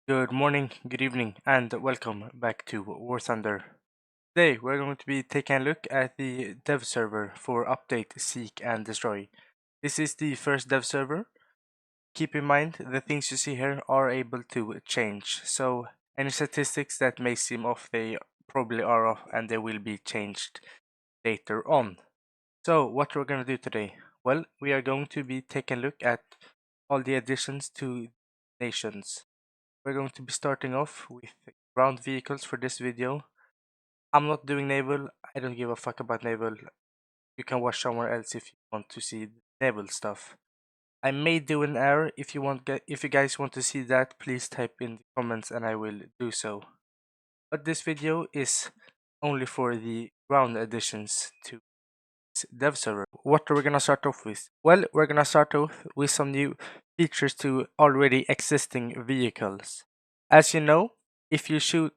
Good morning, good evening, and welcome back to War Thunder. Today we're going to be taking a look at the dev server for update, seek, and destroy. This is the first dev server. Keep in mind the things you see here are able to change, so any statistics that may seem off, they probably are off and they will be changed later on. So what we're going to do today? Well, we are going to be taking a look at all the additions to nations. We're going to be starting off with ground vehicles for this video. I'm not doing naval. I don't give a fuck about naval. You can watch somewhere else if you want to see naval stuff. I may do an air. If you guys want to see that, please type in the comments and I will do so. But this video is only for the ground additions to this dev server. What are we gonna start off with? Well, we're gonna start off with some new features to already existing vehicles. As you know, if you shoot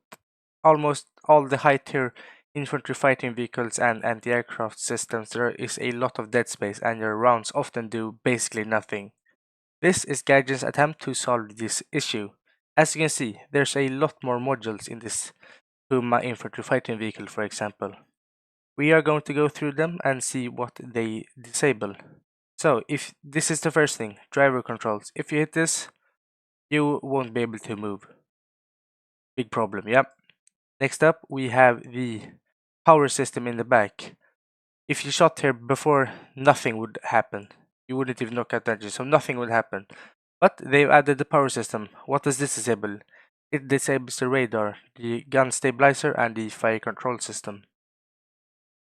almost all the high tier infantry fighting vehicles and anti-aircraft systems, there is a lot of dead space and your rounds often do basically nothing. This is Gaijin's attempt to solve this issue. As you can see, there's a lot more modules in this Puma infantry fighting vehicle, for example. We are going to go through them and see what they disable. So, if this is the first thing, driver controls. If you hit this, you won't be able to move. Big problem, yep. Next up, we have the power system in the back. If you shot here before, nothing would happen. You wouldn't even knock out the engine, so nothing would happen. But they've added the power system. What does this disable? It disables the radar, the gun stabilizer, and the fire control system.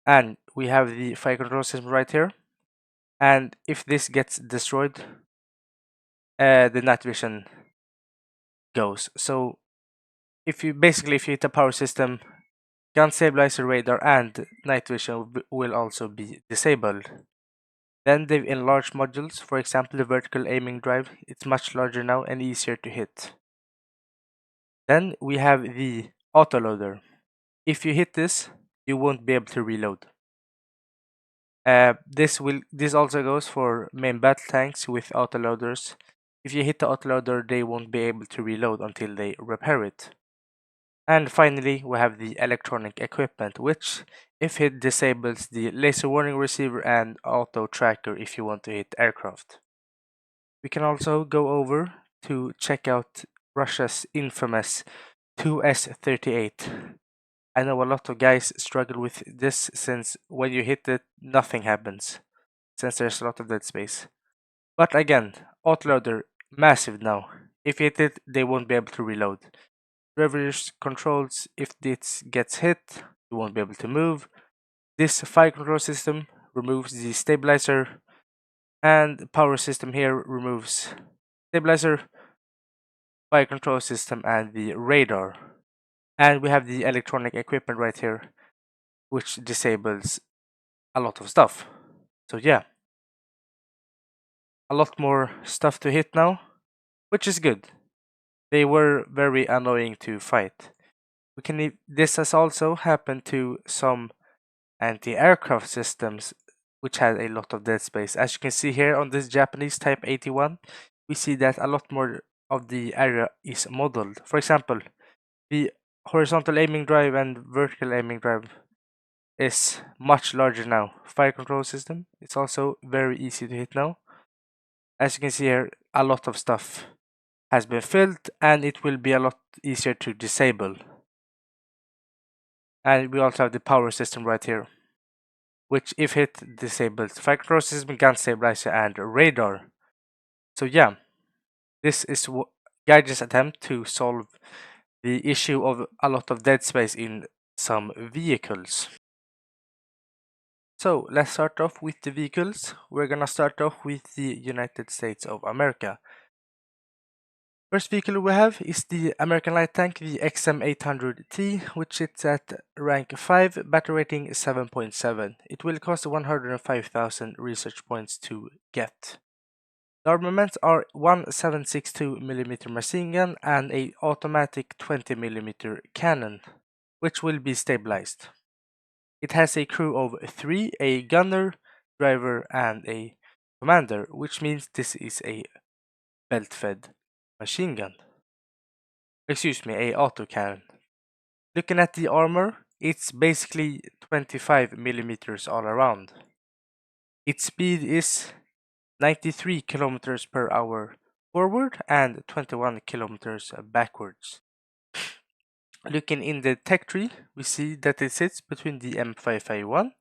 And we have the fire control system right here. And if this gets destroyed, the night vision goes. So if you hit the power system, gun stabilizer, radar, and night vision will also be disabled. Then they've enlarged modules. For example, the vertical aiming drive. It's much larger now and easier to hit. Then we have the autoloader. If you hit this, you won't be able to reload. This also goes for main battle tanks with autoloaders. If you hit the autoloader, they won't be able to reload until they repair it. And finally, we have the electronic equipment, which, if hit, disables the laser warning receiver and auto tracker if you want to hit aircraft. We can also go over to check out Russia's infamous 2S-38. I know a lot of guys struggle with this since when you hit it, nothing happens, since there's a lot of dead space. But again, autoloader, massive now. If you hit it, they won't be able to reload. Reverse controls, if this gets hit, you won't be able to move. This fire control system removes the stabilizer, and power system here removes stabilizer, fire control system, and the radar. And we have the electronic equipment right here, which disables a lot of stuff. So yeah, a lot more stuff to hit now, which is good. They were very annoying to fight. This has also happened to some anti-aircraft systems, which had a lot of dead space. As you can see here on this Japanese Type 81, we see that a lot more of the area is modeled. For example, the horizontal aiming drive and vertical aiming drive is much larger now. Fire control system, it's also very easy to hit now. As you can see here, a lot of stuff has been filled and it will be a lot easier to disable. And we also have the power system right here, which if hit disables fire control system, gun stabilizer, and radar. So yeah, this is Gaijin's attempt to solve the issue of a lot of dead space in some vehicles. So let's start off with the vehicles. We're gonna start off with the United States of America. First vehicle we have is the American light tank, the XM800T, which sits at rank 5, battle rating 7.7. It will cost 105,000 research points to get. The armaments are one 7.62mm machine gun and a automatic 20mm cannon, which will be stabilized. It has a crew of 3, a gunner, driver, and a commander, which means this is a belt-fed machine gun. excuse me, a autocannon. Looking at the armor, it's basically 25 millimeters all around. Its speed is 93 kilometers per hour forward and 21 kilometers backwards. Looking in the tech tree, we see that it sits between the M551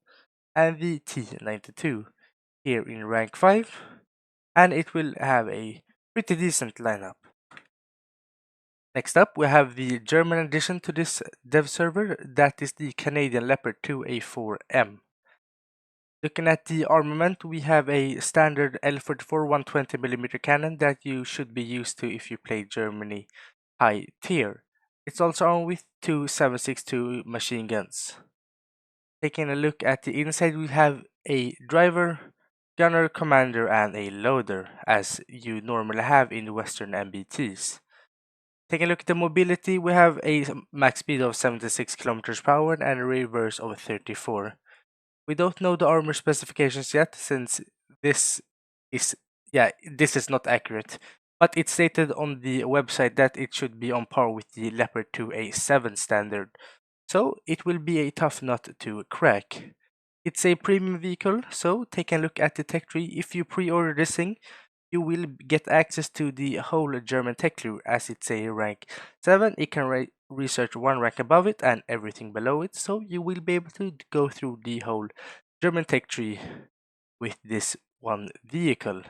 and the T92 here in rank 5, and it will have a pretty decent lineup. Next up, we have the German addition to this dev server, that is the Canadian Leopard 2A4M. Looking at the armament, we have a standard L44 120mm cannon that you should be used to if you play Germany high tier. It's also armed with two 7.62 machine guns. Taking a look at the inside, we have a driver, gunner, commander, and a loader, as you normally have in Western MBTs. Taking a look at the mobility, we have a max speed of 76 km per hour and a reverse of 34. We don't know the armor specifications yet, since this is this is not accurate, but it's stated on the website that it should be on par with the Leopard 2A7 standard, so it will be a tough nut to crack. It's a premium vehicle, so take a look at the tech tree. If you pre-order this thing, you will get access to the whole German tech tree, as it's a rank 7. It can research one rank above it and everything below it, so you will be able to go through the whole German tech tree with this one vehicle.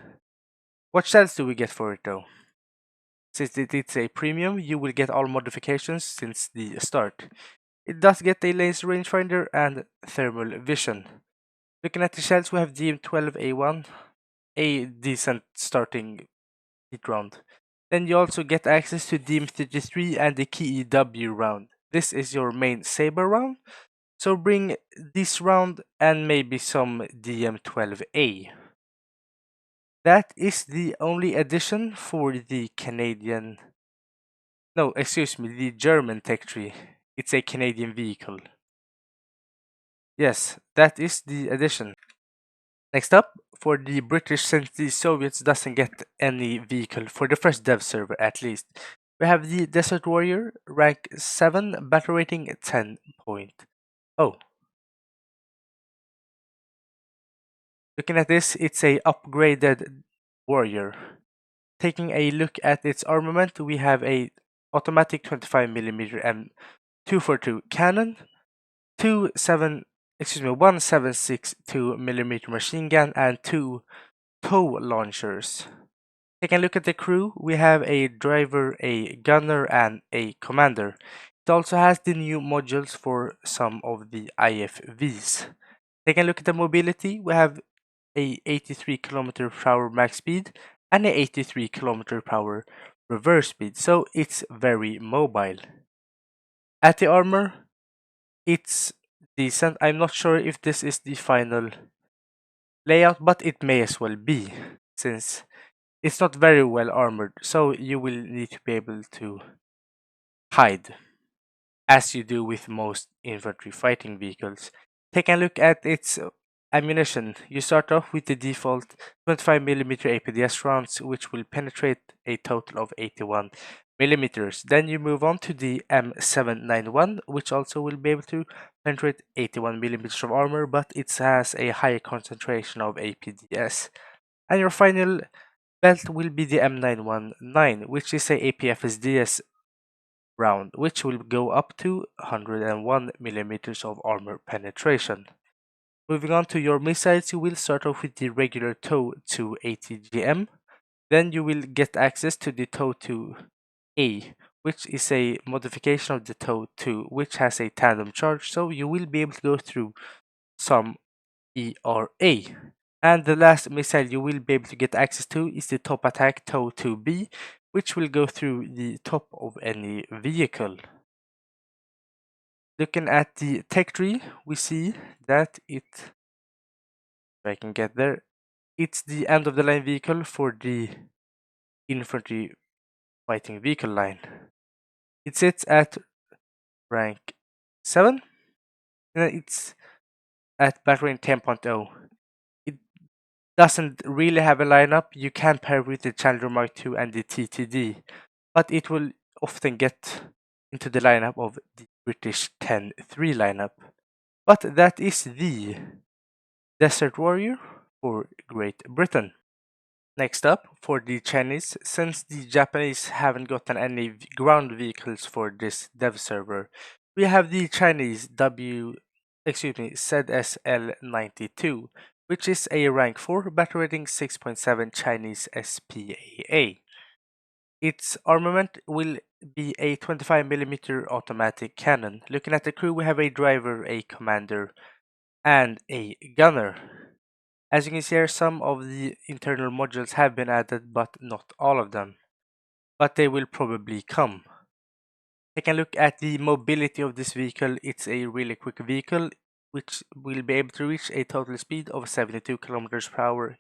What stats do we get for it though? Since it's a premium, you will get all modifications since the start. It does get a laser rangefinder and thermal vision. Looking at the shells, we have DM12A1, a decent starting hit round. Then you also get access to DM33 and the KEW round. This is your main saber round, so bring this round and maybe some DM12A. That is the only addition for the Canadian. No, excuse me, the German tech tree. It's a Canadian vehicle. Yes, that is the addition. Next up, for the British, since the Soviets doesn't get any vehicle for the first dev server at least, we have the Desert Warrior, rank 7, battle rating 10.0. Looking at this, it's a upgraded warrior. Taking a look at its armament, we have a automatic 25mm and 242 cannon, one 7.62mm machine gun, and two tow launchers. Taking a look at the crew, we have a driver, a gunner, and a commander. It also has the new modules for some of the IFVs. Taking a look at the mobility, we have a 83 km per hour max speed and a 83 km per hour reverse speed, so it's very mobile. At the armor, it's decent. I'm not sure if this is the final layout, but it may as well be, since it's not very well armored, so you will need to be able to hide, as you do with most infantry fighting vehicles. Take a look at its ammunition. You start off with the default 25mm APDS rounds, which will penetrate a total of 81 millimeters. Then you move on to the M791, which also will be able to penetrate 81 millimeters of armor, but it has a higher concentration of APDS. And your final belt will be the M919, which is a APFSDS round, which will go up to 101 millimeters of armor penetration. Moving on to your missiles, you will start off with the regular TOW 280GM. Then you will get access to the TOW 2A, which is a modification of the TOW 2, which has a tandem charge, so you will be able to go through some ERA. And the last missile you will be able to get access to is the top attack TOW 2B, which will go through the top of any vehicle. Looking at the tech tree, we see that if I can get there, it's the end of the line vehicle for the infantry fighting vehicle line. It sits at rank 7, and it's at battle rank 10.0. It doesn't really have a lineup. You can pair with the Challenger Mark II and the TTD, but it will often get into the lineup of the British 10-3 lineup, but that is the Desert Warrior for Great Britain. Next up, for the Chinese, since the Japanese haven't gotten any ground vehicles for this dev server, we have the Chinese ZSL-92, which is a rank 4 battle rating 6.7 Chinese SPAA. Its armament will be a 25mm automatic cannon. Looking at the crew, we have a driver, a commander, and a gunner. As you can see here, some of the internal modules have been added, but not all of them. But they will probably come. Take a look at the mobility of this vehicle. It's a really quick vehicle, which will be able to reach a total speed of 72 kilometers per hour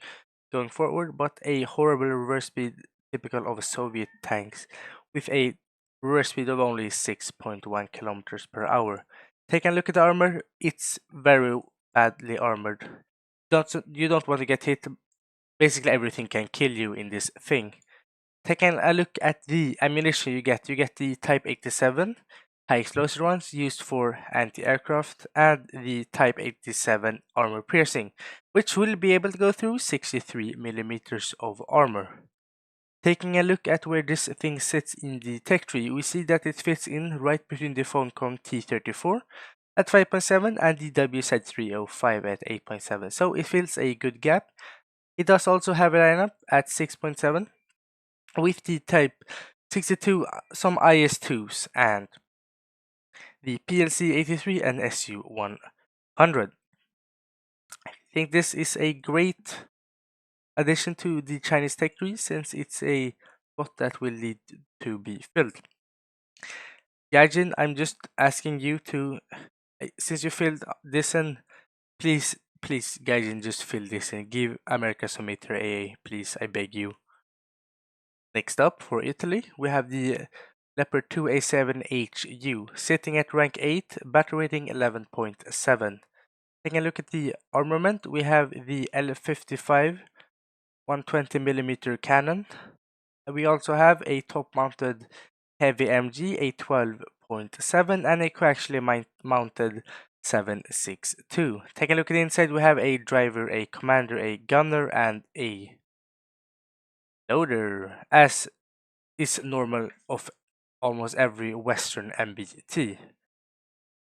going forward, but a horrible reverse speed typical of Soviet tanks, with a reverse speed of only 6.1 kilometers per hour. Take a look at the armor. It's very badly armored. You don't want to get hit. Basically everything can kill you in this thing. Taking a look at the ammunition you get the Type 87 high explosive ones used for anti-aircraft, and the Type 87 armor piercing, which will be able to go through 63 millimeters of armor. Taking a look at where this thing sits in the tech tree, we see that it fits in right between the Funcom T34 at 5.7 and the WZ305 at 8.7, so it fills a good gap. It does also have a lineup at 6.7 with the Type 62, some IS-2s, and the PLC 83 and SU 100. I think this is a great addition to the Chinese tech tree, since it's a spot that will need to be filled. Gaijin, I'm just asking you to, since you filled this in, please, Gaijin, just fill this in. Give America some meter AA, please, I beg you. Next up, for Italy, we have the Leopard 2A7HU, sitting at rank 8, battle rating 11.7. Taking a look at the armament, we have the L55 120mm cannon. We also have a top-mounted heavy MG, a 12.7, and a coaxially mounted 7.62. Take a look at the inside, we have a driver, a commander, a gunner, and a loader, as is normal of almost every Western MBT.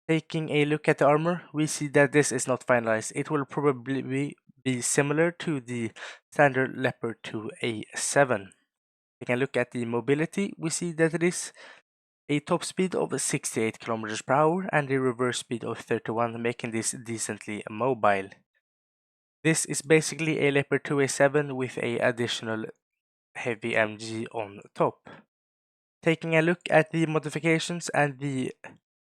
Taking a look at the armor, we see that this is not finalized. It will probably be similar to the standard Leopard 2A7. Taking a look at the mobility, we see that it is a top speed of 68 kilometers per hour and a reverse speed of 31, making this decently mobile. This is basically a Leopard 2A7 with a additional heavy MG on top. Taking a look at the modifications and the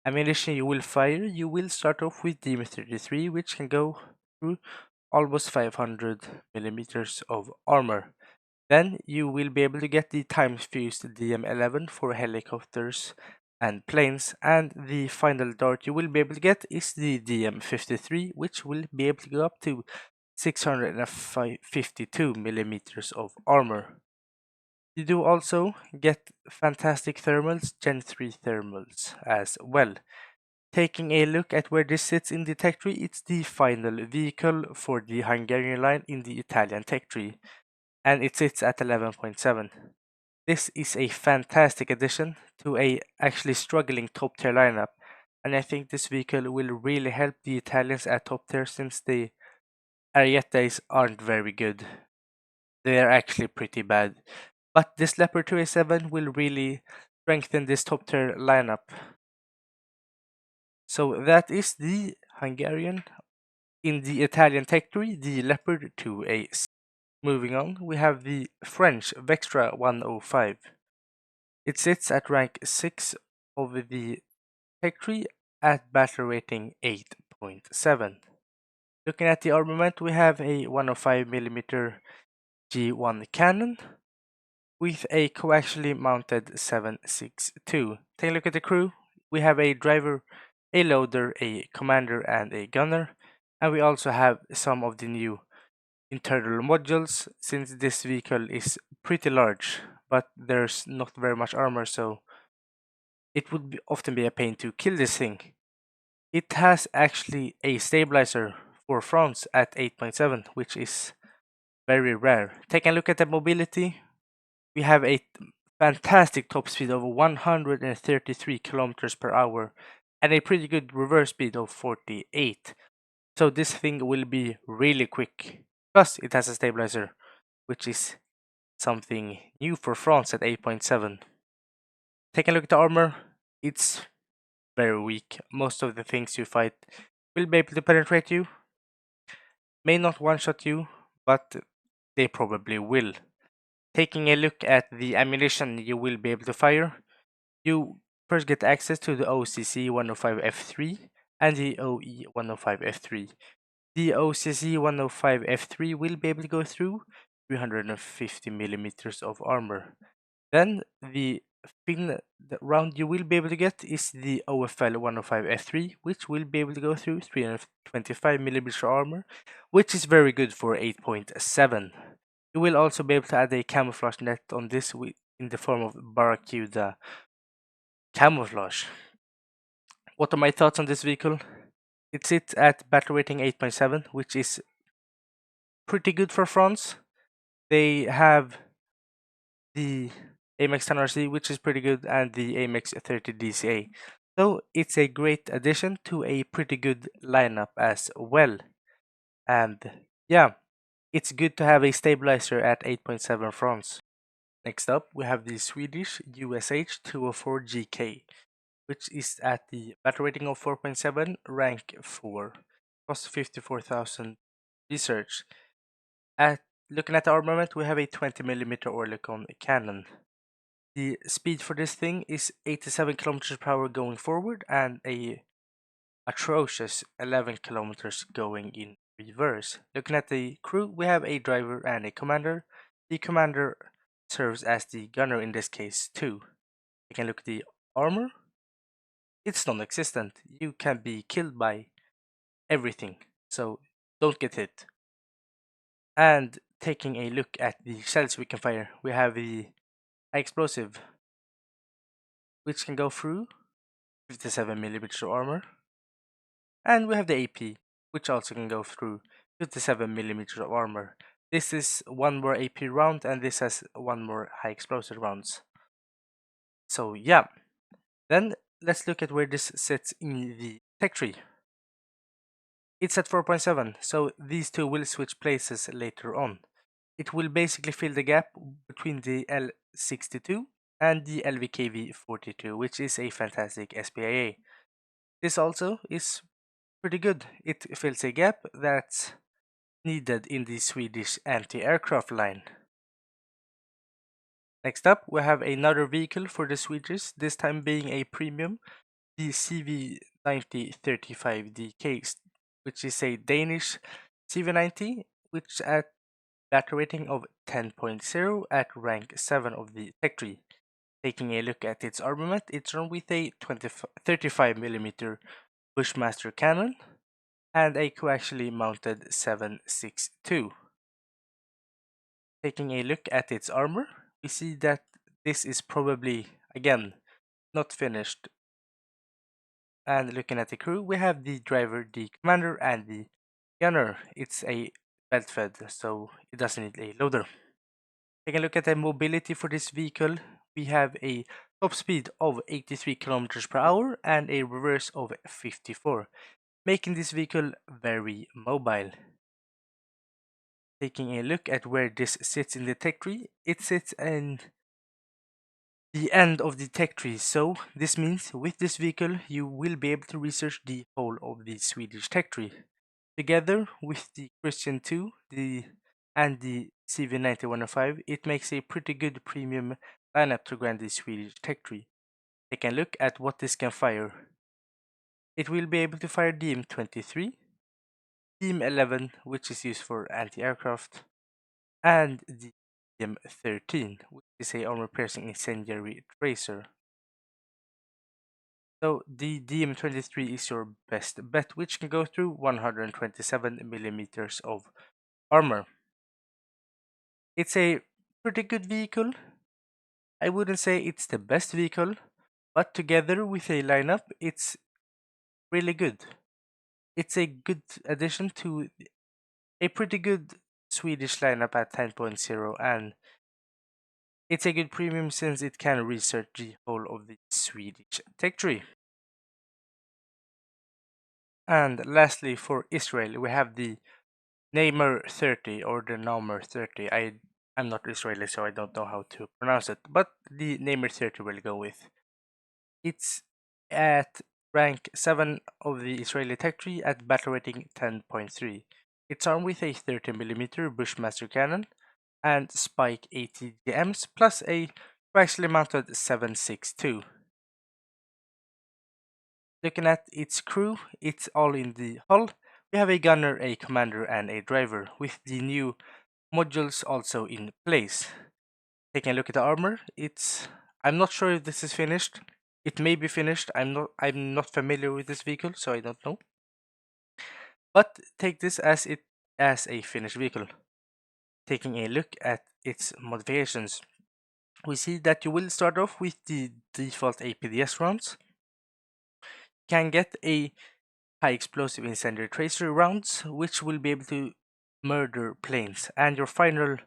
ammunition you will fire, you will start off with DM33, which can go through almost 500 millimeters of armor. Then you will be able to get the time-fused DM11 for helicopters and planes, and the final dart you will be able to get is the DM53, which will be able to go up to 652 millimeters of armor. You do also get fantastic thermals, Gen 3 thermals as well. Taking a look at where this sits in the tech tree, it's the final vehicle for the Hungarian line in the Italian tech tree, and it sits at 11.7. This is a fantastic addition to a actually struggling top tier lineup, and I think this vehicle will really help the Italians at top tier, since the Ariettes aren't very good. They are actually pretty bad. But this Leopard 2A7 will really strengthen this top tier lineup. So that is the Hungarian. In the Italian tech tree, the Leopard 2A7. Moving on, we have the French Vextra 105. It sits at rank 6 of the tech tree at battle rating 8.7. Looking at the armament, we have a 105mm G1 cannon with a coaxially mounted 7.62. Take a look at the crew. We have a driver, a loader, a commander, and a gunner. And we also have some of the new internal modules, since this vehicle is pretty large, but there's not very much armor, so it would often be a pain to kill this thing. It has actually a stabilizer for fronts at 8.7, which is very rare. Taking a look at the mobility, we have a fantastic top speed of 133 kilometers per hour and a pretty good reverse speed of 48. So this thing will be really quick. Plus, it has a stabilizer, which is something new for France at 8.7. Taking a look at the armor, it's very weak. Most of the things you fight will be able to penetrate you. May not one-shot you, but they probably will. Taking a look at the ammunition you will be able to fire, you first get access to the OCC 105F3 and the OE 105F3. The OCC 105F3 will be able to go through 350 millimeters of armor. Then the fin the round you will be able to get is the OFL 105F3, which will be able to go through 325 millimeter armor, which is very good for 8.7. You will also be able to add a camouflage net on this in the form of Barracuda camouflage. What are my thoughts on this vehicle? It sits at battle rating 8.7, which is pretty good for France. They have the AMX 10RC, which is pretty good, and the AMX 30 DCA. So it's a great addition to a pretty good lineup as well. And yeah, it's good to have a stabilizer at 8.7 France. Next up, we have the Swedish USH 204 GK, which is at the battle rating of 4.7, rank 4, cost 54,000 research. Looking at the armament, we have a 20mm Oerlikon cannon. The speed for this thing is 87 kilometers per hour going forward and a atrocious 11 kilometers going in reverse. Looking at the crew, we have a driver and a commander. The commander serves as the gunner in this case too. You can look at the armor. It's non-existent. You can be killed by everything, so don't get hit. And taking a look at the shells we can fire, we have the high explosive, which can go through 57mm armor. And we have the AP, which also can go through 57mm of armor. This is one more AP round, and this has one more high explosive rounds. So yeah, then let's look at where this sits in the tech tree. It's at 4.7, so these two will switch places later on. It will basically fill the gap between the L62 and the LVKV42, which is a fantastic SPIA. This also is pretty good. It fills a gap that's needed in the Swedish anti-aircraft line. Next up, we have another vehicle for the Swedes, this time being a premium, the CV9035DK, which is a Danish CV90, which at battle rating of 10.0 at rank 7 of the tech tree. Taking a look at its armament, it's run with a 35mm Bushmaster cannon and a coaxially mounted 7.62. Taking a look at its armor, we see that this is probably, again, not finished. And looking at the crew, we have the driver, the commander, and the gunner. It's a belt fed, so it doesn't need a loader. Taking a look at the mobility for this vehicle, we have a top speed of 83 kilometers per hour and a reverse of 54, making this vehicle very mobile. Taking a look at where this sits in the tech tree, it sits in the end of the tech tree, so this means with this vehicle you will be able to research the whole of the Swedish tech tree. Together with the Christian 2 and the CV9105, it makes a pretty good premium lineup to grind the Swedish tech tree. Take a look at what this can fire. It will be able to fire DM23, DM11, which is used for anti-aircraft, and the DM13, which is a armor-piercing incendiary tracer. So the DM23 is your best bet, which can go through 127 millimeters of armor. It's a pretty good vehicle. I wouldn't say it's the best vehicle, but together with a lineup, it's really good. It's a good addition to a pretty good Swedish lineup at 10.0, and it's a good premium since it can research the whole of the Swedish tech tree. And lastly, for Israel, we have the Namer 30 or the Namer 30. I'm not Israeli, so I don't know how to pronounce it, but the Namer 30 will go with. It's at rank 7 of the Israeli tech tree at battle rating 10.3. It's armed with a 30mm Bushmaster cannon and spike ATGMs plus a coaxially mounted 7.62. Looking at its crew, it's all in the hull. We have a gunner, a commander, and a driver, with the new modules also in place. Taking a look at the armor, I'm not sure if this is finished. It may be finished. I'm not familiar with this vehicle, so I don't know. But take this as a finished vehicle. Taking a look at its modifications, we see that you will start off with the default APDS rounds. Can get a high explosive incendiary tracer rounds, which will be able to murder planes, and your final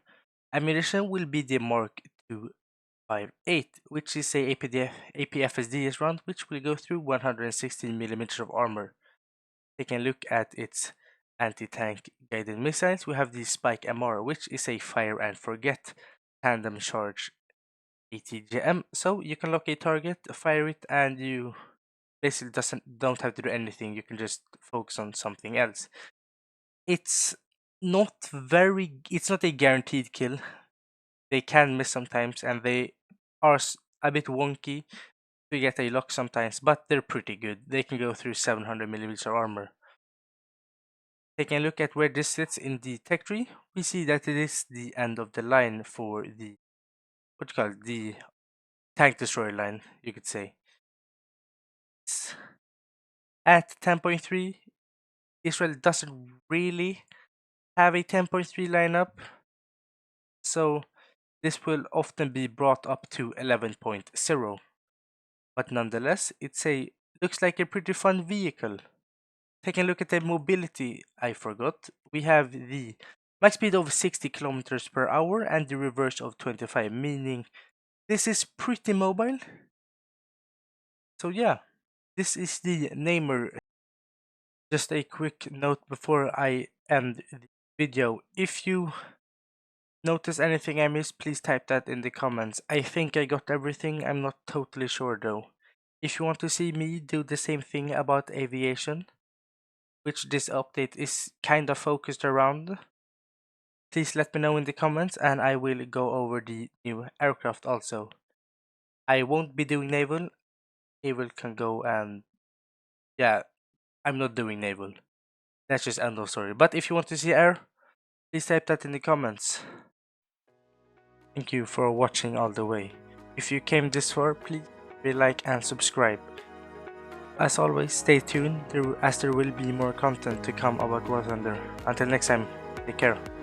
ammunition will be the Mark 258, which is a APFSDS round, which will go through 116mm of armor. Taking a look at its anti-tank guided missiles, we have the Spike MR, which is a fire and forget tandem charge ATGM. So you can lock a target, fire it, and you basically don't have to do anything. You can just focus on something else. It's not a guaranteed kill. They can miss sometimes, and they are a bit wonky to get a lock sometimes, but they're pretty good. They can go through 700mm of armor. Taking a look at where this sits in the tech tree, we see that it is the end of the line for the the tank destroyer line, you could say. It's at 10.3, Israel doesn't really have a 10.3 lineup, so this will often be brought up to 11.0. But nonetheless, looks like a pretty fun vehicle. Taking a look at the mobility, I forgot. We have the max speed of 60 kilometers per hour and the reverse of 25, meaning this is pretty mobile. So yeah, this is the Namer. Just a quick note before I end the video. If you notice anything I missed, please type that in the comments. I think I got everything, I'm not totally sure though. If you want to see me do the same thing about aviation, which this update is kinda focused around, please let me know in the comments and I will go over the new aircraft also. I won't be doing naval. Naval can go, and yeah, I'm not doing naval. That's just end of story. But if you want to see air, please type that in the comments. Thank you for watching all the way. If you came this far, please like and subscribe. As always, stay tuned as there will be more content to come about War Thunder. Until next time, take care.